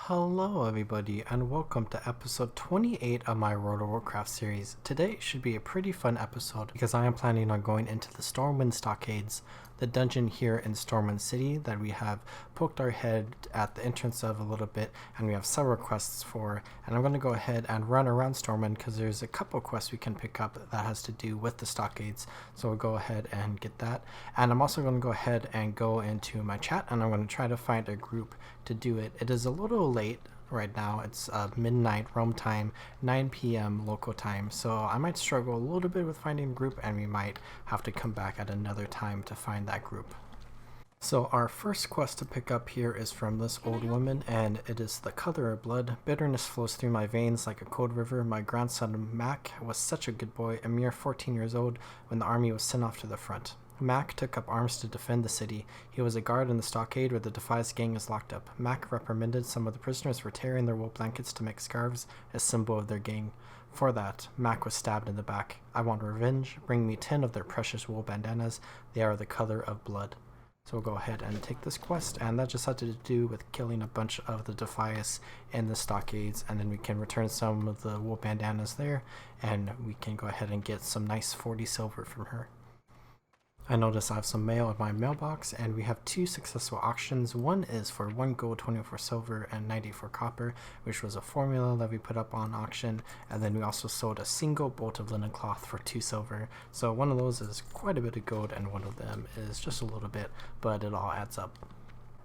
Hello everybody and welcome to episode 28 of my World of Warcraft series. Today should be a pretty fun episode because I am planning on going into the Stormwind Stockades, the dungeon here in Stormwind City that we have poked our head at the entrance of a little bit and we have several quests for, and I'm going to go ahead and run around Stormwind because there's a couple quests we can pick up that has to do with the Stockades, so we'll go ahead and get that. And I'm also going to go ahead and go into my chat and I'm going to try to find a group to do it. It is a little late right now. It's midnight Rome time, 9 p.m. local time, so I might struggle a little bit with finding a group and we might have to come back at another time to find that group. So our first quest to pick up here is from this old woman, and it is the color of blood. Bitterness flows through my veins like a cold river. My grandson Mac was such a good boy, a mere 14 years old when the army was sent off to the front. Mac took up arms to defend the city. He was a guard in the stockade where the Defias gang is locked up. Mac reprimanded some of the prisoners for tearing their wool blankets to make scarves, a symbol of their gang. For that, Mac was stabbed in the back. I want revenge. Bring me 10 of their precious wool bandanas. They are the color of blood. So we'll go ahead and take this quest, and that just had to do with killing a bunch of the Defias in the stockades, and then we can return some of the wool bandanas there, and we can go ahead and get some nice 40 silver from her. I notice I have some mail in my mailbox, and we have 2 successful auctions. One is for 1 gold, 24 silver, and 94 copper, which was a formula that we put up on auction, and then we also sold a single bolt of linen cloth for 2 silver. So one of those is quite a bit of gold, and one of them is just a little bit, but it all adds up.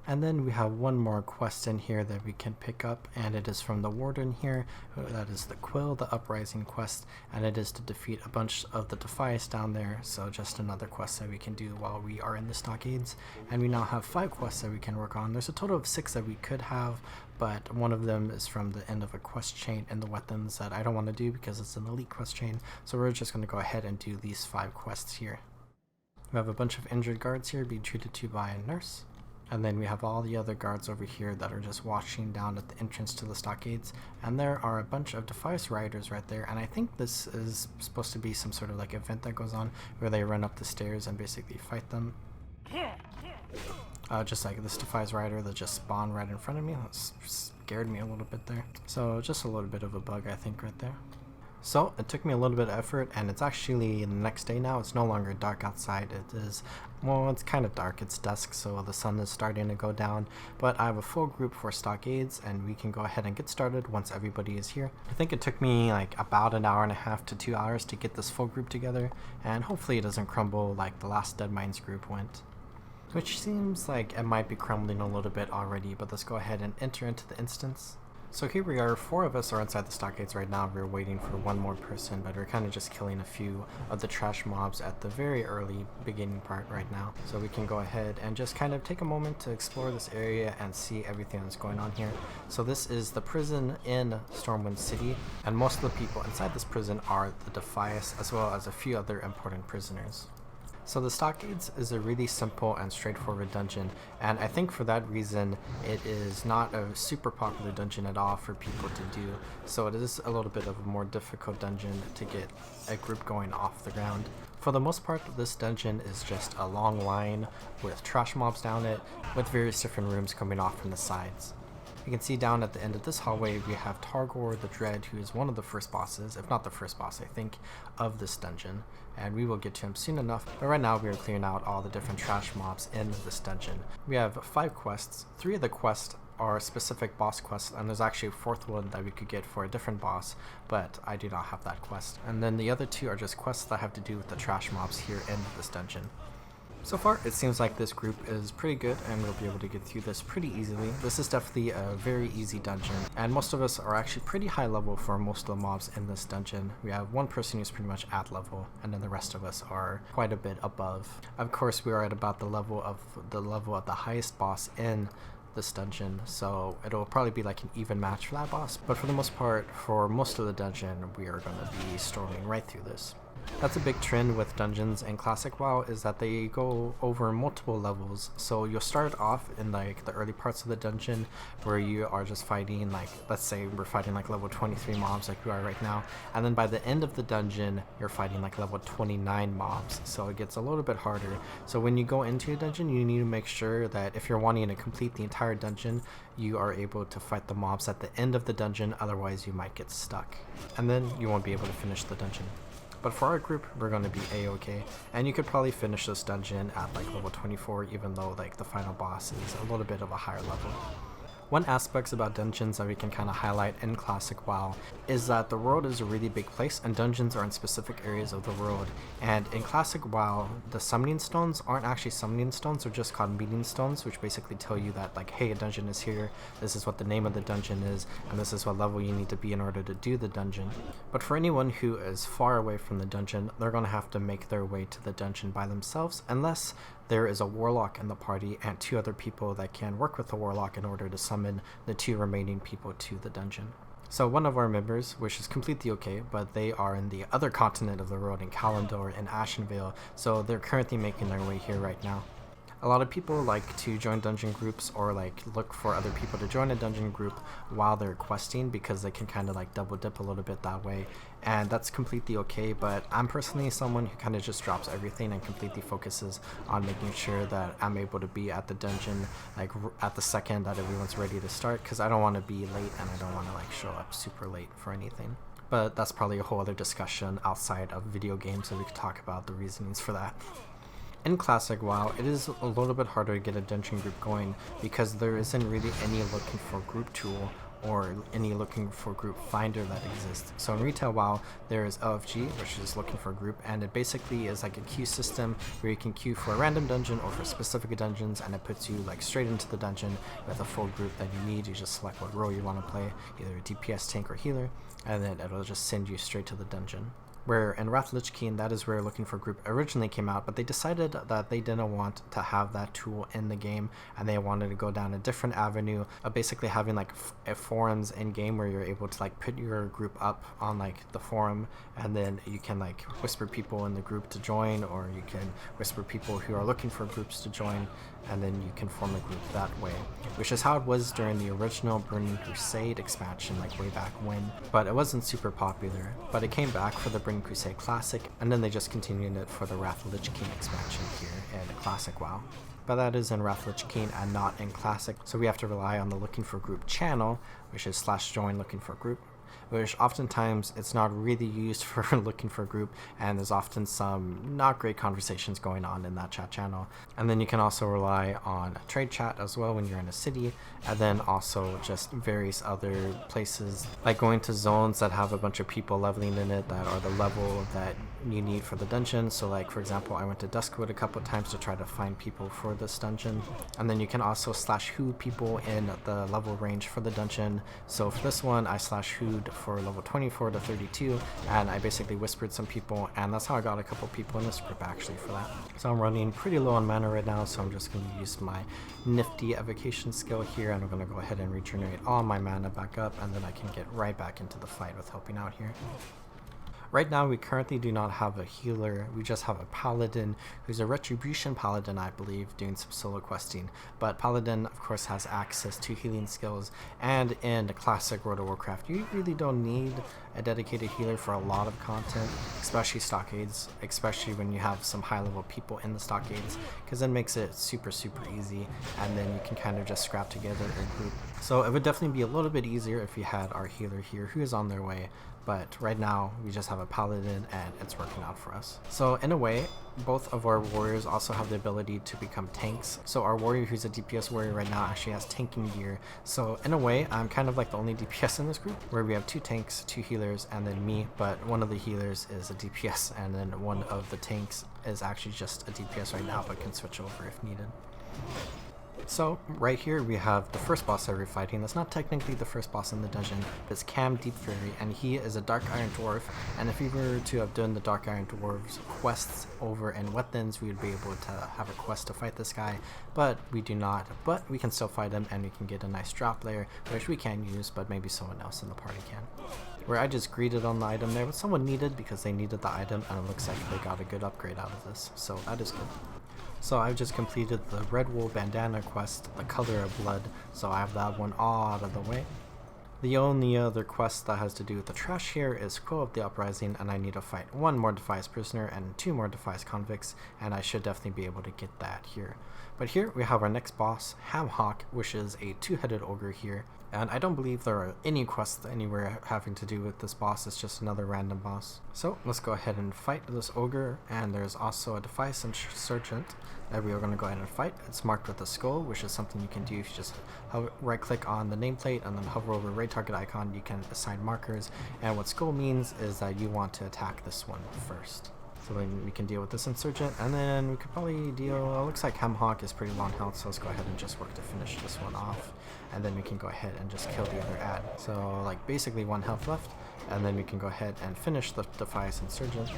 And then we have one more quest in here that we can pick up, and it is from the warden here. That is the Quill, the Uprising quest, and it is to defeat a bunch of the Defias down there, so just another quest that we can do while we are in the stockades. And we now have 5 quests that we can work on. There's a total of 6 that we could have, but one of them is from the end of a quest chain in the weapons that I don't want to do because it's an elite quest chain, so we're just going to go ahead and do these 5 quests here. We have a bunch of injured guards here being treated to by a nurse. And then we have all the other guards over here that are just watching down at the entrance to the stockades. And there are a bunch of Defias riders right there. And I think this is supposed to be some sort of like event that goes on where they run up the stairs and basically fight them. Just like this Defias rider that just spawned right in front of me. That scared me a little bit there. So just a little bit of a bug, I think, right there. So it took me a little bit of effort, and it's actually the next day now. It's no longer dark outside. It is, well, it's kind of dark. It's dusk, so the sun is starting to go down. But I have a full group for stockades, and we can go ahead and get started once everybody is here. I think it took me like about an hour and a half to 2 hours to get this full group together, and hopefully it doesn't crumble like the last Deadmines group went. Which seems like it might be crumbling a little bit already, but let's go ahead and enter into the instance. So here we are, 4 of us are inside the stockades right now. We're waiting for 1 more person, but we're kind of just killing a few of the trash mobs at the very early beginning part right now. So we can go ahead and just kind of take a moment to explore this area and see everything that's going on here. So this is the prison in Stormwind City, and most of the people inside this prison are the Defias, as well as a few other important prisoners. So the Stockades is a really simple and straightforward dungeon, and I think for that reason it is not a super popular dungeon at all for people to do, so it is a little bit of a more difficult dungeon to get a group going off the ground. For the most part, this dungeon is just a long line with trash mobs down it, with various different rooms coming off from the sides. You can see down at the end of this hallway we have Targor the Dread, who is one of the first bosses, if not the first boss I think, of this dungeon, and we will get to him soon enough, but right now we are clearing out all the different trash mobs in this dungeon. We have 5 quests. 3 of the quests are specific boss quests, and there's actually a 4th one that we could get for a different boss, but I do not have that quest. And then the other 2 are just quests that have to do with the trash mobs here in this dungeon. So far, it seems like this group is pretty good and we'll be able to get through this pretty easily. This is definitely a very easy dungeon, and most of us are actually pretty high level for most of the mobs in this dungeon. We have 1 person who's pretty much at level, and then the rest of us are quite a bit above. Of course, we are at about the level of the highest boss in this dungeon, so it'll probably be like an even match for that boss, but for the most part, for most of the dungeon, we are going to be storming right through this. That's a big trend with dungeons in Classic WoW, is that they go over multiple levels. So you'll start off in like the early parts of the dungeon where you are just fighting, like, let's say we're fighting like level 23 mobs like we are right now, and then by the end of the dungeon you're fighting like level 29 mobs, so it gets a little bit harder. So when you go into a dungeon, you need to make sure that if you're wanting to complete the entire dungeon, you are able to fight the mobs at the end of the dungeon, otherwise you might get stuck and then you won't be able to finish the dungeon. But for our group, we're going to be a-okay, and you could probably finish this dungeon at like level 24, even though like the final boss is a little bit of a higher level. One aspect about dungeons that we can kind of highlight in Classic WoW is that the world is a really big place and dungeons are in specific areas of the world. And in Classic WoW, the summoning stones aren't actually summoning stones, they're just called meeting stones, which basically tell you that like, hey, a dungeon is here, this is what the name of the dungeon is, and this is what level you need to be in order to do the dungeon. But for anyone who is far away from the dungeon, they're going to have to make their way to the dungeon by themselves, unless there is a warlock in the party and 2 other people that can work with the warlock in order to summon the 2 remaining people to the dungeon. So one of our members, which is completely okay, but they are in the other continent of the world, in Kalimdor and Ashenvale, so they're currently making their way here right now. A lot of people like to join dungeon groups or like look for other people to join a dungeon group while they're questing, because they can kind of like double dip a little bit that way, and that's completely okay. But I'm personally someone who kind of just drops everything and completely focuses on making sure that I'm able to be at the dungeon like at the second that everyone's ready to start, because I don't want to be late and I don't want to like show up super late for anything. But that's probably a whole other discussion outside of video games, so we could talk about the reasonings for that. In Classic WoW, it is a little bit harder to get a dungeon group going because there isn't really any looking for group tool or any looking for group finder that exists. So in Retail WoW, there is LFG, which is looking for a group, and it basically is like a queue system where you can queue for a random dungeon or for specific dungeons, and it puts you like straight into the dungeon with a full group that you need. You just select what role you want to play, either a DPS, tank, or healer, and then it'll just send you straight to the dungeon. Where in Wrath Lich King, that is where Looking for Group originally came out, but they decided that they didn't want to have that tool in the game, and they wanted to go down a different avenue of basically having like forums in game where you're able to like put your group up on like the forum, and then you can like whisper people in the group to join, or you can whisper people who are looking for groups to join, and then you can form a group that way, which is how it was during the original Burning Crusade expansion like way back when, but it wasn't super popular. But it came back for the Burning Crusade Classic, and then they just continued it for the Wrath of Lich King expansion here in Classic WoW. But that is in Wrath of Lich King and not in Classic, so we have to rely on the Looking for Group channel, which is /join looking for group, which oftentimes it's not really used for looking for a group, and there's often some not great conversations going on in that chat channel. And then you can also rely on trade chat as well when you're in a city, and then also just various other places, like going to zones that have a bunch of people leveling in it that are the level that you need for the dungeon. So like, for example, I went to Duskwood a couple times to try to find people for this dungeon. And then you can also /who people in the level range for the dungeon. So for this one, I /who'd for level 24 to 32, and I basically whispered some people, and that's how I got a couple people in this group actually for that. So I'm running pretty low on mana right now, so I'm just going to use my nifty evocation skill here, and I'm going to go ahead and regenerate all my mana back up, and then I can get right back into the fight with helping out here. Right now, we currently do not have a healer. We just have a paladin who's a retribution paladin, I believe, doing some solo questing. But paladin, of course, has access to healing skills. And in the classic World of Warcraft, you really don't need a dedicated healer for a lot of content, especially stockades, especially when you have some high-level people in the stockades, because it makes it super easy, and then you can kind of just scrap together a group. So it would definitely be a little bit easier if you had our healer here who is on their way. But right now, we just have a paladin, and it's working out for us. So in a way, both of our warriors also have the ability to become tanks. So our warrior, who's a DPS warrior right now, actually has tanking gear. So in a way, I'm kind of like the only DPS in this group, where we have 2 tanks, 2 healers, and then me. But one of the healers is a DPS, and then one of the tanks is actually just a DPS right now, but can switch over if needed. So right here we have the first boss that we're fighting. That's not technically the first boss in the dungeon. It's Cam Deep Fury, and he is a Dark Iron Dwarf, and if we were to have done the Dark Iron Dwarves quests over in Wetlands, we would be able to have a quest to fight this guy, but we do not. But we can still fight him, and we can get a nice drop layer, which we can use, but maybe someone else in the party can. where I just greeted on the item there, but someone needed because they needed the item, and it looks like they got a good upgrade out of this, so that is good. So I've just completed the Red Wool Bandana quest, the Color of Blood, so I have that one all out of the way. The only other quest that has to do with the trash here is Quill of the Uprising, and I need to fight 1 more Defias prisoner and 2 more Defias convicts, and I should definitely be able to get that here. But here we have our next boss, Hamhawk, which is a 2-headed ogre here, and I don't believe there are any quests anywhere having to do with this boss. It's just another random boss. So let's go ahead and fight this ogre, and there's also a Defias Insurgent that we are going to go ahead and fight. It's marked with a skull, which is something you can do if you just right click on the nameplate and then hover over raid target icon. You can assign markers, and what skull means is that you want to attack this one first. So then we can deal with this insurgent, and then we could probably deal, it looks like Hamhawk is pretty long health, so let's go ahead and just work to finish this one off, and then we can go ahead and just kill the other ad. So like basically 1 health left, and then we can go ahead and finish the Defias insurgent,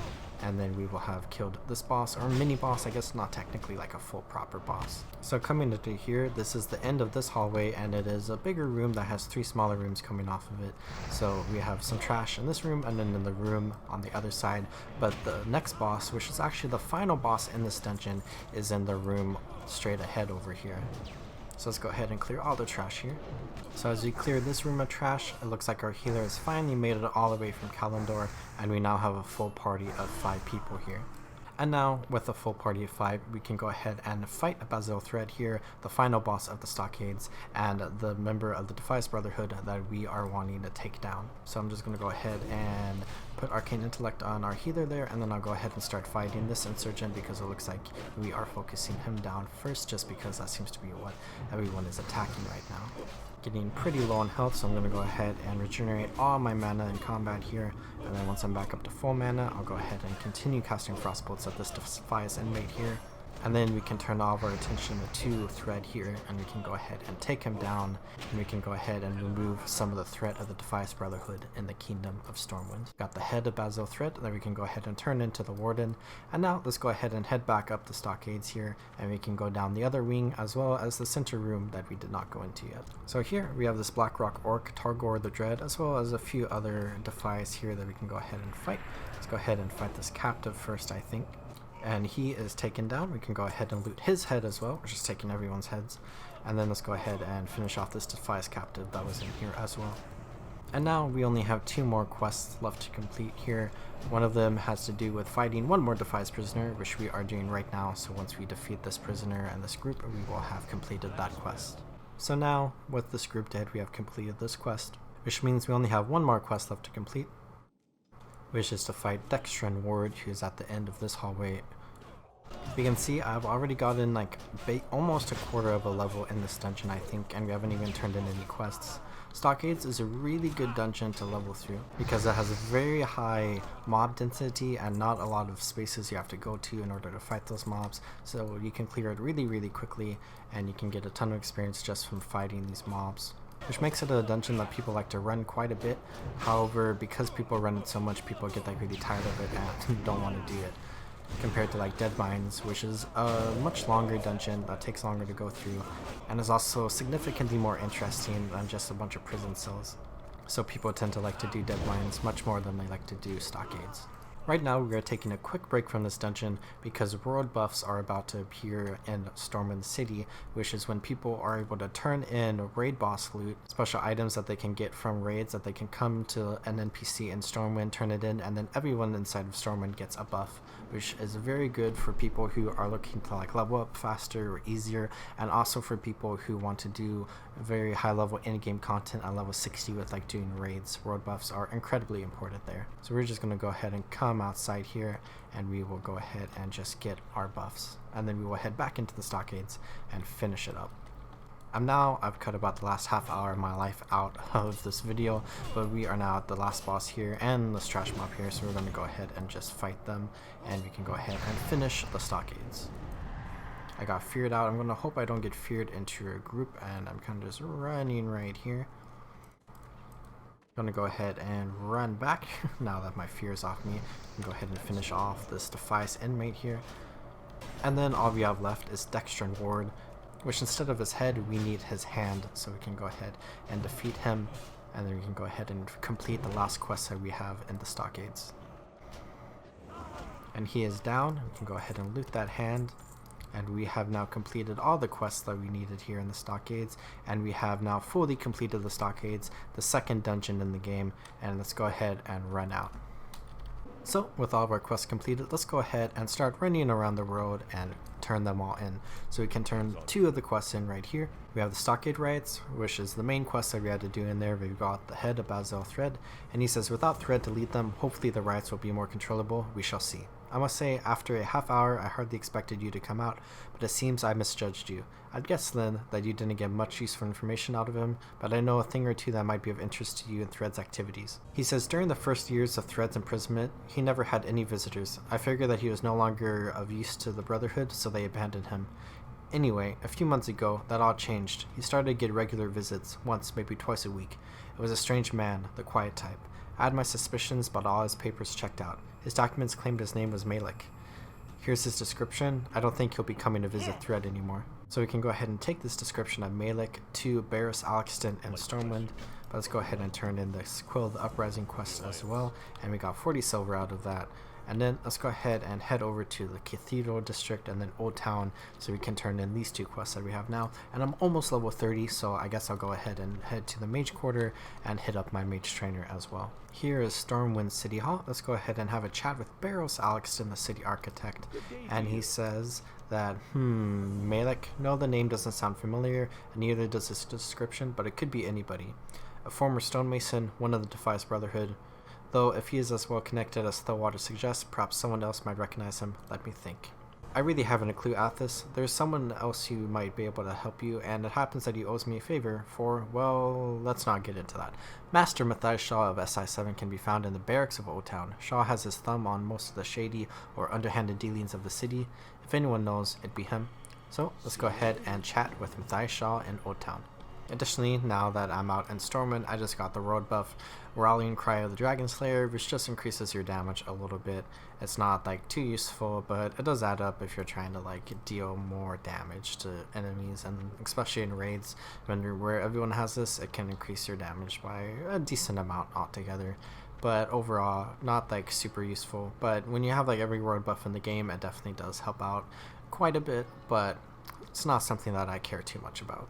and then we will have killed this boss, or mini boss, I guess, not technically like a full proper boss. So coming into here, this is the end of this hallway, and it is a bigger room that has 3 smaller rooms coming off of it. So we have some trash in this room, and then in the room on the other side, but the next boss, which is actually the final boss in this dungeon, is in the room straight ahead over here. So let's go ahead and clear all the trash here. So as we clear this room of trash, it looks like our healer has finally made it all the way from Kalimdor, and we now have a full party of 5 people here. And now, with a full party of 5, we can go ahead and fight Basil Thread here, the final boss of the Stockades, and the member of the Defias Brotherhood that we are wanting to take down. So I'm just going to go ahead and put Arcane Intellect on our healer there, and then I'll go ahead and start fighting this insurgent, because it looks like we are focusing him down first, just because that seems to be what everyone is attacking right now. Getting pretty low on health, so I'm going to go ahead and regenerate all my mana in combat here, and then once I'm back up to full mana, I'll go ahead and continue casting Frostbolts at this Defias inmate here, and then we can turn all of our attention to Thread here, and we can go ahead and take him down, and we can go ahead and remove some of the threat of the Defias Brotherhood in the Kingdom of Stormwind. Got the head of Basil Thread that we can go ahead and turn into the Warden, and now let's go ahead and head back up the Stockades here, and we can go down the other wing as well as the center room that we did not go into yet. So here we have this Blackrock Orc, Targor the Dread, as well as a few other Defias here that we can go ahead and fight. Let's go ahead and fight this captive first, I think. And he is taken down. We can go ahead and loot his head as well, which is taking everyone's heads. And then let's go ahead and finish off this Defias captive that was in here as well. And now we only have 2 more quests left to complete here. One of them has to do with fighting 1 more Defias prisoner, which we are doing right now. So once we defeat this prisoner and this group, we will have completed that quest. So now, with this group dead, we have completed this quest, which means we only have 1 more quest left to complete, which is to fight Dextran Ward, who is at the end of this hallway. You can see I've already gotten like almost a quarter of a level in this dungeon, I think, and we haven't even turned in any quests. Stockades is a really good dungeon to level through because it has a very high mob density and not a lot of spaces you have to go to in order to fight those mobs, so you can clear it really quickly, and you can get a ton of experience just from fighting these mobs, which makes it a dungeon that people like to run quite a bit. However, because people run it so much, people get like really tired of it and don't want to do it, compared to like Deadmines, which is a much longer dungeon that takes longer to go through and is also significantly more interesting than just a bunch of prison cells. So people tend to like to do Deadmines much more than they like to do Stockades. Right now we are taking a quick break from this dungeon because world buffs are about to appear in Stormwind City, which is when people are able to turn in raid boss loot, special items that they can get from raids, that they can come to an NPC in Stormwind, turn it in, and then everyone inside of Stormwind gets a buff, which is very good for people who are looking to like level up faster or easier, and also for people who want to do very high level in-game content at level 60 with like doing raids. World buffs are incredibly important there. So we're just going to go ahead and come outside here, and we will go ahead and just get our buffs, and then we will head back into the Stockades and finish it up. I've cut about the last half hour of my life out of this video, but we are now at the last boss here and this trash mob here, so we're going to go ahead and just fight them, and we can go ahead and finish the Stockades. I got feared out. I'm going to hope I don't get feared into a group, and I'm kind of just running right here. I'm going to go ahead and run back now that my fear is off me, and go ahead and finish off this Defias inmate here. And then all we have left is Dextran Ward, which instead of his head, we need his hand, so we can go ahead and defeat him. and then we can go ahead and complete the last quest that we have in the Stockades. And he is down. We can go ahead and loot that hand, and we have now completed all the quests that we needed here in the Stockades, and we have now fully completed the Stockades, the second dungeon in the game, and let's go ahead and run out. So with all of our quests completed, let's go ahead and start running around the world and turn them all in. So we can turn 2 of the quests in right here. We have the Stockade Riots, which is the main quest that we had to do in there. We've got the head of Bazel Thread, and he says without Thread to lead them, hopefully the riots will be more controllable. We shall see. I must say, after a half hour, I hardly expected you to come out, but it seems I misjudged you. I'd guess then that you didn't get much useful information out of him, but I know a thing or two that might be of interest to you in Thread's activities. He says during the first years of Thread's imprisonment, he never had any visitors. I figured that he was no longer of use to the Brotherhood, so they abandoned him. Anyway, a few months ago, that all changed. He started to get regular visits, once, maybe twice a week. It was a strange man, the quiet type. I had my suspicions, but all his papers checked out. His documents claimed his name was Malik. Here's his description. I don't think he'll be coming to visit Thread anymore. So we can go ahead and take this description of Malik to Barris, Alexton, and Stormwind. But let's go ahead and turn in this Quill of the Uprising quest as well. And we got 40 silver out of that. And then let's go ahead and head over to the Cathedral District and then Old Town so we can turn in these 2 quests that we have now. And I'm almost level 30, so I guess I'll go ahead and head to the Mage Quarter and hit up my Mage Trainer as well. Here is Stormwind City Hall. Let's go ahead and have a chat with Barros Alexton, the City Architect. And he says that, Malik, no, the name doesn't sound familiar, and neither does this description, but it could be anybody. A former stonemason, one of the Defias Brotherhood. Though if he is as well connected as Stillwater suggests, perhaps someone else might recognize him. Let me think. I really haven't a clue, Athos. There's someone else who might be able to help you, and it happens that he owes me a favor for, well, let's not get into that. Master Matthias Shaw of SI7 can be found in the barracks of Old Town. Shaw has his thumb on most of the shady or underhanded dealings of the city. If anyone knows, it'd be him. So let's go ahead and chat with Matthias Shaw in Old Town. Additionally, now that I'm out in Stormwind, I just got the road buff, Rallying Cry of the Dragon Slayer, which just increases your damage a little bit. It's not like too useful, but it does add up if you're trying to like deal more damage to enemies, and especially in raids where everyone has this, it can increase your damage by a decent amount altogether. But overall, not like super useful. But when you have like every road buff in the game, it definitely does help out quite a bit, but it's not something that I care too much about.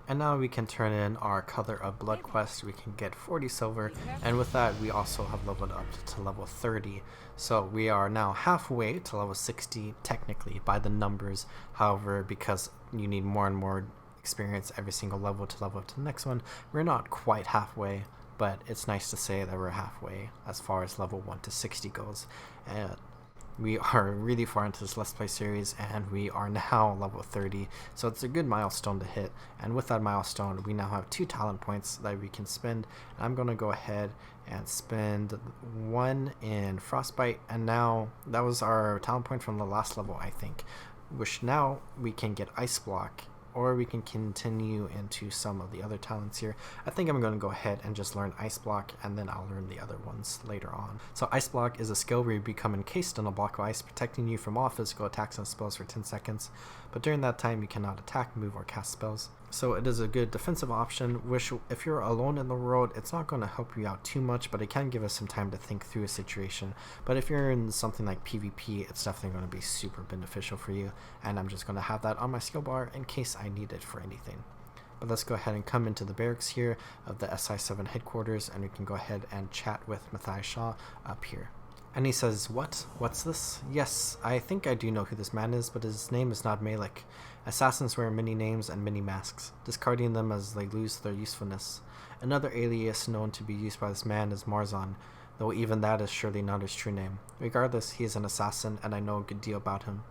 And now we can turn in our Color of Blood quest. We can get 40 silver, and with that we also have leveled up to level 30. So we are now halfway to level 60 technically by the numbers. However, because you need more and more experience every single level to level up to the next one, we're not quite halfway, but it's nice to say that we're halfway as far as level 1 to 60 goes. And we are really far into this Let's Play series, and we are now level 30, so it's a good milestone to hit. And with that milestone, we now have 2 talent points that we can spend. And I'm going to go ahead and spend 1 in Frostbite, and now that was our talent point from the last level, I think, which now we can get Ice Block, or we can continue into some of the other talents here. I think I'm going to go ahead and just learn Ice Block, and then I'll learn the other ones later on. So Ice Block is a skill where you become encased in a block of ice, protecting you from all physical attacks and spells for 10 seconds. But during that time, you cannot attack, move, or cast spells. So it is a good defensive option, which if you're alone in the world, it's not going to help you out too much, but it can give us some time to think through a situation. But if you're in something like PvP, it's definitely going to be super beneficial for you, and I'm just going to have that on my skill bar in case I need it for anything. But let's go ahead and come into the barracks here of the SI7 headquarters, and we can go ahead and chat with Matthias Shaw up here. And he says, What's this? Yes, I think I do know who this man is, but his name is not Malik. Assassins wear many names and many masks, discarding them as they lose their usefulness. Another alias known to be used by this man is Marzon, though even that is surely not his true name. Regardless, he is an assassin, and I know a good deal about him.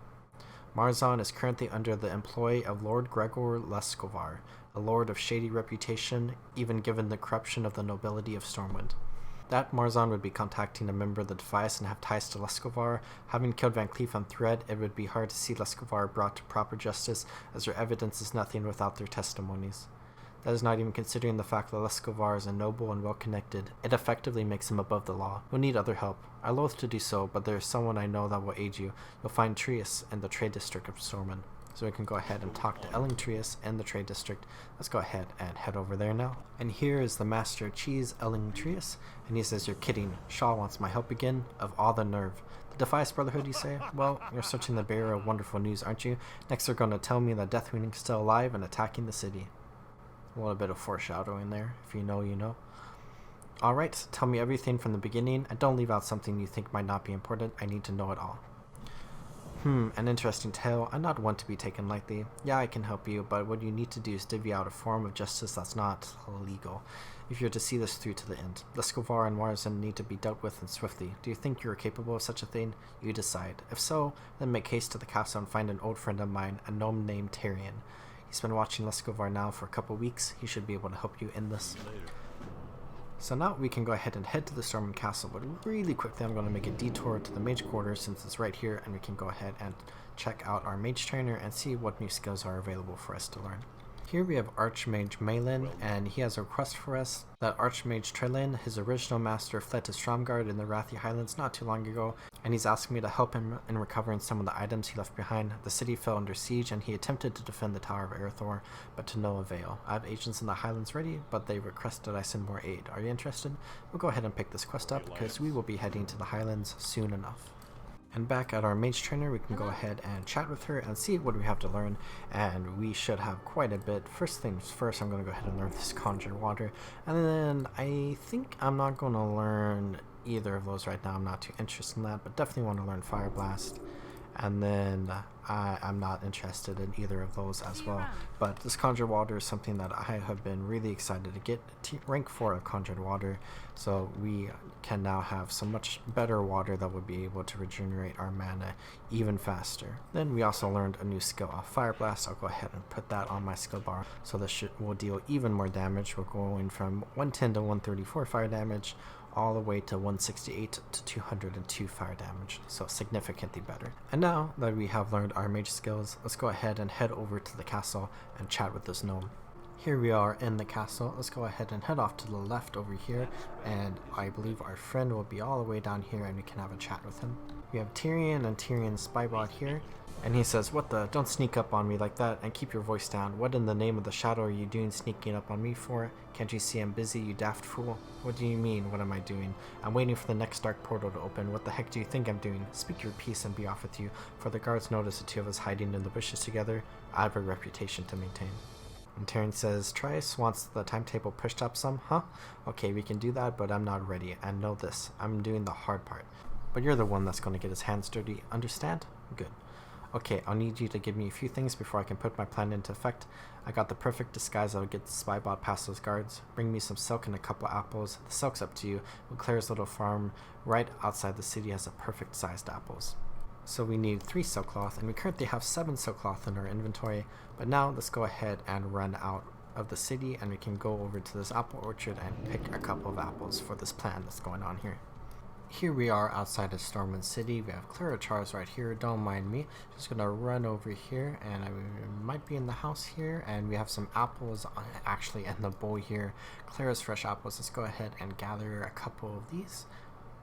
Marzon is currently under the employ of Lord Gregor Lescovar, a lord of shady reputation, even given the corruption of the nobility of Stormwind. That Marzon would be contacting a member of the Defias and have ties to Lescovar. Having killed Van Cleef on Thread, it would be hard to see Lescovar brought to proper justice, as their evidence is nothing without their testimonies. That is not even considering the fact that Lescovar is a noble and well-connected. It effectively makes him above the law. You'll need other help. I loathe to do so, but there is someone I know that will aid you. You'll find Trius in the trade district of Stormwind. so we can go ahead and talk to Ellingtrius in the trade district. Let's go ahead and head over there now. And here is the Master of Cheese, Ellingtrius, and he says, "You're kidding. Shaw wants my help again? Of all the nerve. The Defias Brotherhood, you say? Well, you're searching the bearer of wonderful news, aren't you? Next they're going to tell me that Deathwing's still alive and attacking the city." A little bit of foreshadowing there. If you know, you know. Alright, tell me everything from the beginning, and don't leave out something you think might not be important. I need to know it all. An interesting tale. I'm not one to be taken lightly. Yeah, I can help you, but what you need to do is divvy out a form of justice that's not legal. If you're to see this through to the end, Lescovar and Marzin need to be dealt with and swiftly. Do you think you are capable of such a thing? You decide. If so, then make haste to the castle and find an old friend of mine, a gnome named Tyrion. He's been watching Lescovar now for a couple weeks. He should be able to help you in this. So now we can go ahead and head to the Stormwind Castle, but really quickly I'm going to make a detour to the Mage quarters since it's right here, and we can go ahead and check out our Mage trainer and see what new skills are available for us to learn. Here we have Archmage Malin, and he has a request for us that Archmage Trelin, his original master, fled to Stromgard in the Wrathy Highlands not too long ago, and he's asking me to help him in recovering some of the items he left behind. The city fell under siege, and he attempted to defend the Tower of Aerithor, but to no avail. I have agents in the Highlands ready, but they requested I send more aid. Are you interested? We'll go ahead and pick this quest up, because we will be heading to the Highlands soon enough. And back at our Mage trainer, we can go ahead and chat with her and see what we have to learn, and we should have quite a bit. First things first, I'm going to go ahead and learn this Conjure Water, and then I think I'm not going to learn either of those right now. I'm not too interested in that, but definitely want to learn Fire Blast, and then I'm not interested in either of those as well. But this Conjure Water is something that I have been really excited to get rank 4 of Conjured Water, so we can now have some much better water that would be able to regenerate our mana even faster. Then we also learned a new skill off Fire Blast. I'll go ahead and put that on my skill bar, so this will deal even more damage. We're going from 110 to 134 fire damage, all the way to 168 to 202 fire damage, so significantly better. And now that we have learned our mage skills, let's go ahead and head over to the castle and chat with this gnome. Here we are in the castle. Let's go ahead and head off to the left over here, and I believe our friend will be all the way down here and we can have a chat with him. We have Tyrion and Tyrion's spybot here, and he says, "What the? Don't sneak up on me like that, and keep your voice down. What in the name of the shadow are you doing sneaking up on me for? Can't you see I'm busy, you daft fool?" "What do you mean, what am I doing? I'm waiting for the next dark portal to open. What the heck do you think I'm doing? Speak your piece and be off with you, for the guards notice the two of us hiding in the bushes together. I have a reputation to maintain." And Tyrion says, "Trice wants the timetable pushed up some, huh? Okay, we can do that, but I'm not ready, and know this, I'm doing the hard part. But you're the one that's going to get his hands dirty, understand? Good. Okay, I'll need you to give me a few things before I can put my plan into effect. I got the perfect disguise that'll get the spybot past those guards. Bring me some silk and a couple apples. The silk's up to you, but Claire's little farm right outside the city has a perfect sized apples." So we need 3 silk cloth, and we currently have 7 silk cloth in our inventory, but now let's go ahead and run out of the city and we can go over to this apple orchard and pick a couple of apples for this plan that's going on here. Here we are outside of Stormwind City. We have Clarachars right here, don't mind me. Just gonna run over here, and I might be in the house here, and we have some apples actually in the bowl here. Clara's fresh apples. Let's go ahead and gather a couple of these.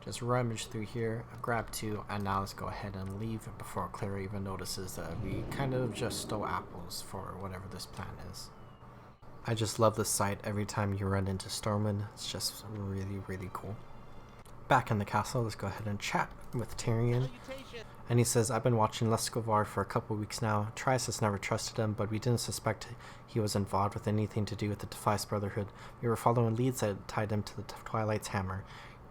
Just rummage through here, grab 2, and now let's go ahead and leave before Clara even notices that we kind of just stole apples for whatever this plan is. I just love this sight every time you run into Stormwind. It's just really, really cool. Back in the castle, let's go ahead and chat with Tyrion. And he says, "I've been watching Lescovar for a couple weeks now. Trice has never trusted him, but we didn't suspect he was involved with anything to do with the Defias Brotherhood. We were following leads that tied him to the Twilight's hammer.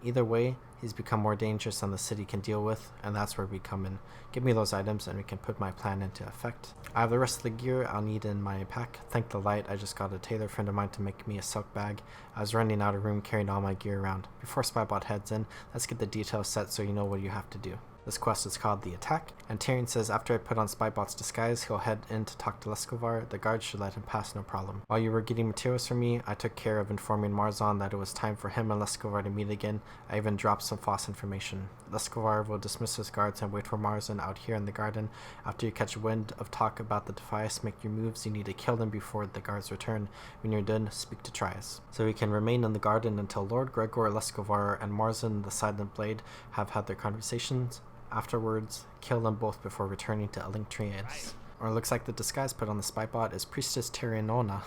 Either way, he's become more dangerous than the city can deal with, and that's where we come in. Give me those items and we can put my plan into effect. I have the rest of the gear I'll need in my pack. Thank the light, I just got a tailor friend of mine to make me a silk bag. I was running out of room carrying all my gear around. Before Spybot heads in, let's get the details set so you know what you have to do." This quest is called The Attack, and Tyrion says after I put on Spybot's disguise, he'll head in to talk to Lescovar. The guards should let him pass no problem. While you were getting materials for me, I took care of informing Marzon that it was time for him and Lescovar to meet again. I even dropped some false information. Lescovar will dismiss his guards and wait for Marzon out here in the garden. After you catch wind of talk about the Defias, make your moves. You need to kill them before the guards return. When you're done, speak to Trias. So we can remain in the garden until Lord Gregor, Lescovar, and Marzon, the Silent Blade, have had their conversations. Afterwards, kill them both before returning to Ellingtrius. Or it looks like the disguise put on the spy bot is Priestess Tyrianona,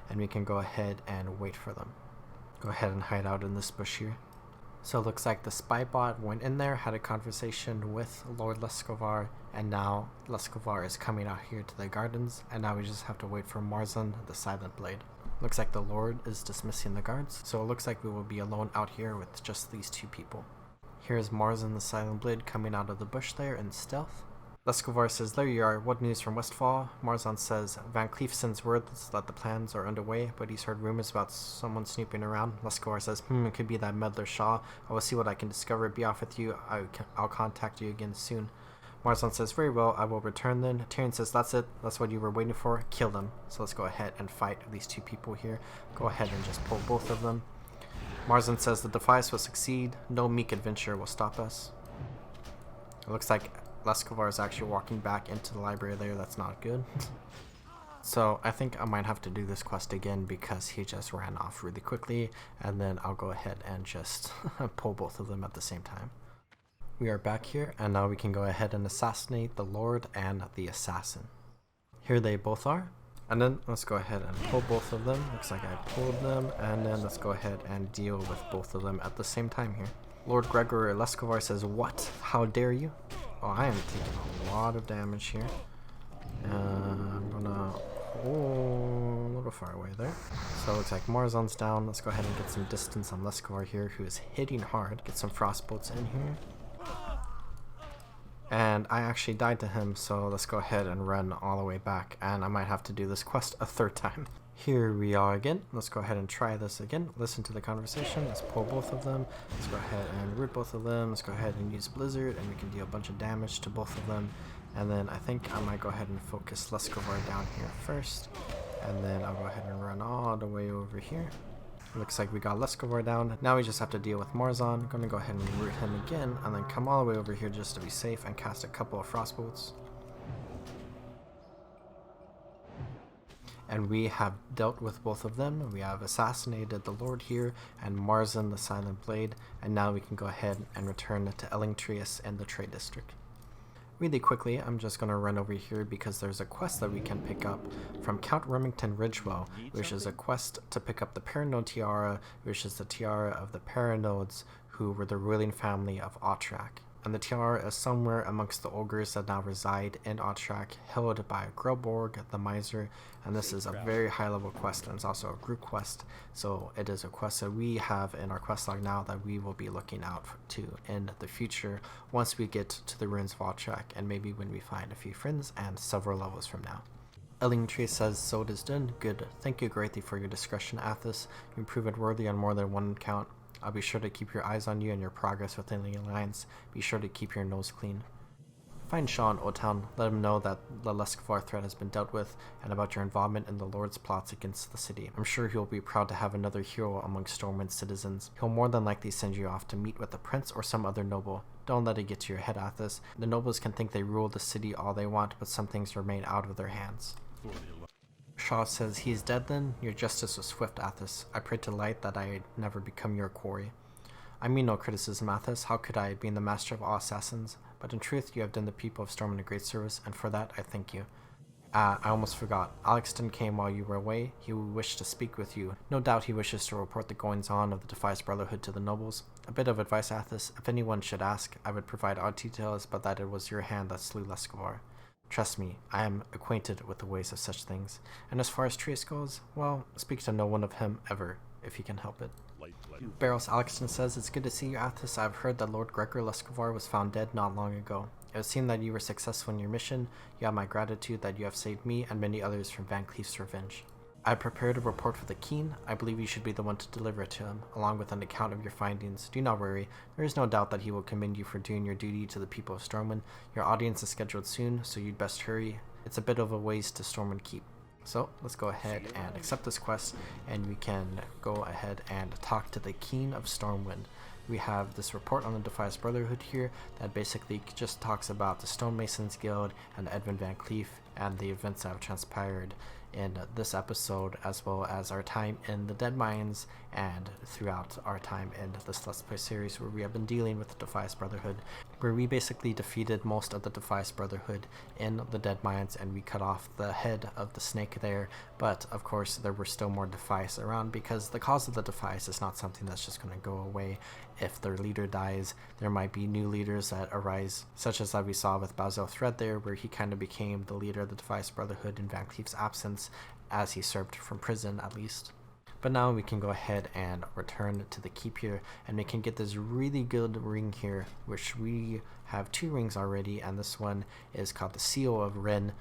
and we can go ahead and wait for them. Go ahead and hide out in this bush here. So it looks like the spy bot went in there, had a conversation with Lord Lescovar, and now Lescovar is coming out here to the gardens, and now we just have to wait for Marzan, the Silent Blade. Looks like the Lord is dismissing the guards, so it looks like we will be alone out here with just these two people. Here's Marzan, the Silent Blade, coming out of the bush there in stealth. Lescovar says, "There you are, what news from Westfall?" Marzan says, "Van Cleef sends word that the plans are underway, but he's heard rumors about someone snooping around." Lescovar says, it could be that meddler Shaw. I will see what I can discover. Be off with you. I'll contact you again soon. Marzan says, "Very well, I will return then." Tyrion says, "That's it. That's what you were waiting for. Kill them." So let's go ahead and fight these two people here. Go ahead and just pull both of them. Marzan says, "The Defias will succeed. No meek adventure will stop us." It looks like Lescovar is actually walking back into the library there. That's not good. So I think I might have to do this quest again because he just ran off really quickly, and then I'll go ahead and just pull both of them at the same time. We are back here, and now we can go ahead and assassinate the Lord and the Assassin. Here they both are. And then let's go ahead and pull both of them. Looks like I pulled them, and then let's go ahead and deal with both of them at the same time here. Lord Gregory Lescovar says, "What? How dare you?" Oh, I am taking a lot of damage here. I'm gonna... Oh, a little far away there. So it looks like Marzan's down. Let's go ahead and get some distance on Lescovar here, who is hitting hard. Get some frostbolts in here. And I actually died to him, so let's go ahead and run all the way back, and I might have to do this quest a third time. Here we are again. Let's go ahead and try this again. Listen to the conversation. Let's pull both of them. Let's go ahead and root both of them. Let's go ahead and use Blizzard, and we can deal a bunch of damage to both of them. And then I think I might go ahead and focus Lescovar down here first, and then I'll go ahead and run all the way over here. Looks like we got Lescovar down. Now we just have to deal with Marzan. I'm going to go ahead and root him again, and then come all the way over here just to be safe and cast a couple of frostbolts. And we have dealt with both of them. We have assassinated the Lord here and Marzan, the Silent Blade, and now we can go ahead and return to Ellingtrius and the Trade District. Really quickly, I'm just going to run over here because there's a quest that we can pick up from Count Remington Ridgewell, which is a quest to pick up the Paranode Tiara, which is the tiara of the Paranodes, who were the ruling family of Otrak. And the tiara is somewhere amongst the ogres that now reside in Otrak, held by Grelborg, the Miser, and this is a very high level quest, and it's also a group quest, so it is a quest that we have in our quest log now that we will be looking out to in the future once we get to the ruins of Otrak, and maybe when we find a few friends and several levels from now. Ellingtrius says, "So it is done. Good. Thank you greatly for your discretion, Athos. You prove it worthy on more than one account. I'll be sure to keep your eyes on you and your progress within the Alliance. Be sure to keep your nose clean. Find Shaw in Old Town. Let him know that the Lescovar threat has been dealt with and about your involvement in the Lord's plots against the city. I'm sure he'll be proud to have another hero among Stormwind's citizens. He'll more than likely send you off to meet with the prince or some other noble. Don't let it get to your head, Athos. The nobles can think they rule the city all they want, but some things remain out of their hands." Shaw says, "He is dead then? Your justice was swift, Athos. I pray to light that I never become your quarry." "I mean no criticism, Athos. How could I, being the master of all assassins? But in truth, you have done the people of Stormwind a great service, and for that I thank you. I almost forgot. Alexton came while you were away. He wished to speak with you. No doubt he wishes to report the goings-on of the Defias Brotherhood to the nobles. A bit of advice, Athos. If anyone should ask, I would provide odd details, but that it was your hand that slew Lescovar. Trust me, I am acquainted with the ways of such things. And as far as Trius goes, well, speak to no one of him ever, if you can help it." Barros Alexton says, "It's good to see you, Athos. I've heard that Lord Gregor Lescovar was found dead not long ago. It would seem that you were successful in your mission. You have my gratitude that you have saved me and many others from Van Cleef's revenge. I prepared a report for the Keen. I believe you should be the one to deliver it to him, along with an account of your findings. Do not worry. There is no doubt that he will commend you for doing your duty to the people of Stormwind. Your audience is scheduled soon, so you'd best hurry. It's a bit of a ways to Stormwind Keep." So let's go ahead and accept this quest, and we can go ahead and talk to the Keen of Stormwind. We have this report on the Defias Brotherhood here that basically just talks about the Stonemasons Guild and Edmund Van Cleef and the events that have transpired in this episode, as well as our time in the Deadmines and throughout our time in this Let's Play series where we have been dealing with the Defias Brotherhood. where we basically defeated most of the Defias Brotherhood in the Deadmines, and we cut off the head of the snake there. But of course there were still more Defias around, because the cause of the Defias is not something that's just going to go away. If their leader dies, there might be new leaders that arise, such as that we saw with Basil Thread there, where he kind of became the leader of the Defias Brotherhood in Van Cleef's absence, as he served from prison at least. But now we can go ahead and return to the keep here, and we can get this really good ring here, which we have 2 rings already, and this one is called the Seal of Ren.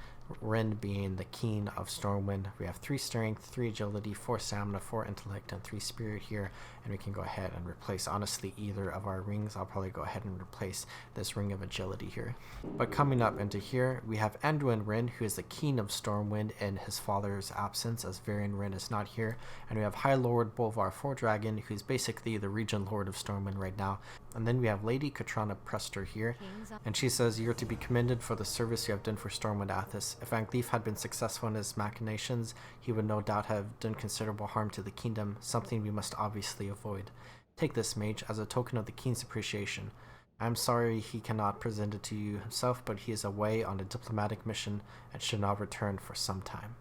Ren being the Keen of Stormwind. We have 3 strength, 3 agility, 4 stamina, 4 intellect, and 3 spirit here, and we can go ahead and replace honestly either of our rings. I'll probably go ahead and replace this ring of agility here. But coming up into here, we have Anduin Ren, who is the Keen of Stormwind in his father's absence, as Varian Ren is not here, and we have High Lord Bolvar Fordragon, who's basically the Region Lord of Stormwind right now. And then we have Lady Katrana Prester here, and she says, "You're to be commended for the service you have done for Stormwind Athos. If Van Cleef had been successful in his machinations, he would no doubt have done considerable harm to the kingdom, something we must obviously avoid. Take this, Mage, as a token of the King's appreciation. I am sorry he cannot present it to you himself, but he is away on a diplomatic mission and should not return for some time."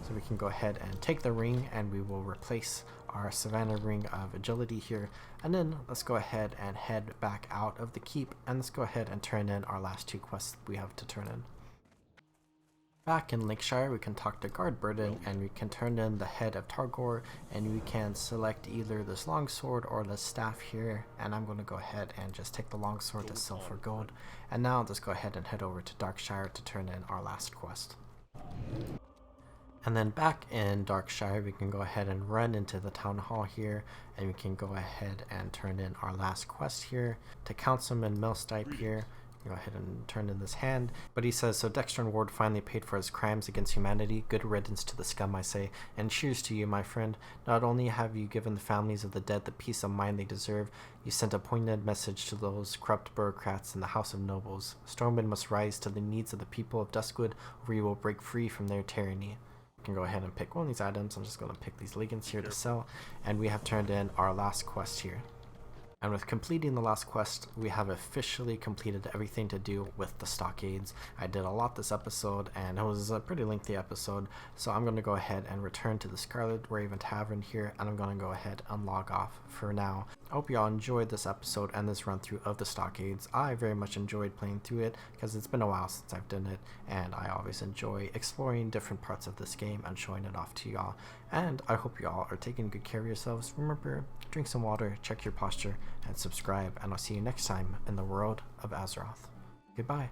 So we can go ahead and take the ring, and we will replace our Savannah ring of agility here. And then let's go ahead and head back out of the keep, and let's go ahead and turn in our last 2 quests we have to turn in. Back in Lakeshire, we can talk to Guard Burden, and we can turn in the head of Targor, and we can select either this longsword or the staff here, and I'm going to go ahead and just take the longsword to sell for gold. And now let's go ahead and head over to Darkshire to turn in our last quest. And then back in Darkshire, we can go ahead and run into the town hall here, and we can go ahead and turn in our last quest here to Councilman Millstipe here. Go ahead and turn in this hand. But he says, "So Dexter Ward finally paid for his crimes against humanity. Good riddance to the scum, I say, and cheers to you, my friend. Not only have you given the families of the dead the peace of mind they deserve, you sent a poignant message to those corrupt bureaucrats in the House of Nobles. Stormwind must rise to the needs of the people of Duskwood, or we will break free from their tyranny." You can go ahead and pick one of these items. I'm just going to pick these leggings here to sell, and we have turned in our last quest here. And with completing the last quest, we have officially completed everything to do with the Stockades. I did a lot this episode, and it was a pretty lengthy episode, so I'm going to go ahead and return to the Scarlet Raven Tavern here, and I'm going to go ahead and log off for now. I hope you all enjoyed this episode and this run through of the Stockades. I very much enjoyed playing through it, because it's been a while since I've done it, and I always enjoy exploring different parts of this game and showing it off to y'all. And I hope you all are taking good care of yourselves. Remember, drink some water, check your posture, and subscribe, and I'll see you next time in the world of Azeroth. Goodbye.